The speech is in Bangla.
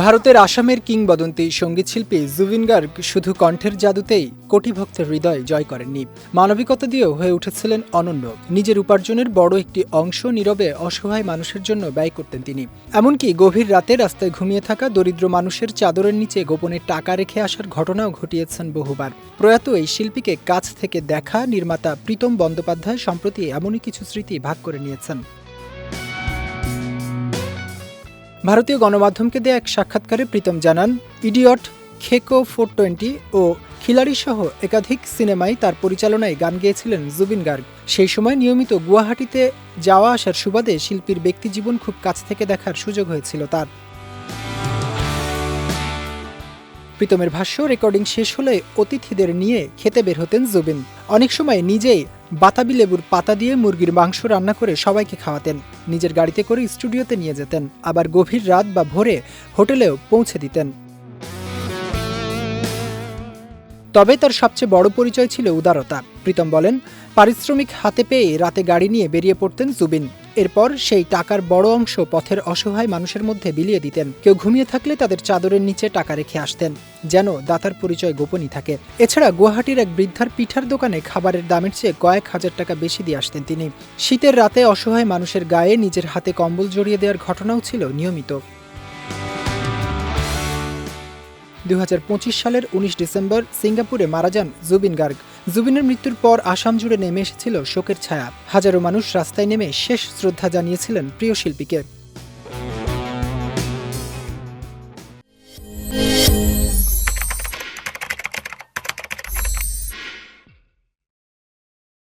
ভারতের আসামের কিংবদন্তি সঙ্গীতশিল্পী জুবিন গার্গ শুধু কণ্ঠের জাদুতেই কোটি ভক্তের হৃদয় জয় করেননি, মানবিকতা দিয়েও হয়ে উঠেছিলেন অনন্য। নিজের উপার্জনের বড় একটি অংশ নীরবে অসহায় মানুষের জন্য ব্যয় করতেন তিনি। এমনকি গভীর রাতে রাস্তায় ঘুমিয়ে থাকা দরিদ্র মানুষের চাদরের নিচে গোপনে টাকা রেখে আসার ঘটনাও ঘটিয়েছেন বহুবার। প্রয়াত এই শিল্পীকে কাছ থেকে দেখা নির্মাতা প্রীতম বন্দ্যোপাধ্যায় সম্প্রতি এমনই কিছু স্মৃতি ভাগ করে নিয়েছেন। ভারতীয় গণমাধ্যমকে দেয়া এক সাক্ষাৎকারে প্রীতম জানান, ইডিয়ট, খেকো 420 ও খিলাড়ি সহ একাধিক সিনেমায় তার পরিচালনায় গান গেয়েছিলেন জুবিন গার্গ। সেই সময় নিয়মিত গুয়াহাটিতে যাওয়া আসার সুবাদে শিল্পীর ব্যক্তিজীবন খুব কাছ থেকে দেখার সুযোগ হয়েছিল তার। প্রীতমের ভাষ্য, রেকর্ডিং শেষ হলে অতিথিদের নিয়ে খেতে বের হতেন জুবিন। অনেক সময় নিজেই বাতাবি লেবুর পাতা দিয়ে মুরগির মাংস রান্না করে সবাইকে খাওয়াতেন। নিজের গাড়িতে করে স্টুডিওতে নিয়ে যেতেন, আবার গভীর রাত বা ভোরে হোটেলেও পৌঁছে দিতেন। তবে তার সবচেয়ে বড় পরিচয় ছিল উদারতা। প্রীতম বলেন, পারিশ্রমিক হাতে পেয়ে রাতে গাড়ি নিয়ে বেরিয়ে পড়তেন জুবিন। এরপর সেই টাকার বড় অংশ পথের অসহায় মানুষের মধ্যে বিলিয়ে দিতেন। কেউ ঘুমিয়ে থাকলে তাদের চাদরের নিচে টাকা রেখে আসতেন, যেন দাতার পরিচয় গোপনই থাকে। এছাড়া গুয়াহাটির এক বৃদ্ধার পিঠার দোকানে খাবারের দামের চেয়ে কয়েক হাজার টাকা বেশি দিয়ে আসতেন তিনি। শীতের রাতে অসহায় মানুষের গায়ে নিজের হাতে কম্বল জড়িয়ে দেওয়ার ঘটনাও ছিল নিয়মিত। 2025 সালের 19 ডিসেম্বর সিঙ্গাপুরে মারা যান জুবিন গার্গ। জুবিনের মৃত্যুর পর আসাম জুড়ে নেমে এসেছিল শোকের ছায়া। হাজারো মানুষ রাস্তায় নেমে শেষ শ্রদ্ধা জানিয়েছিলেন প্রিয় শিল্পীকে।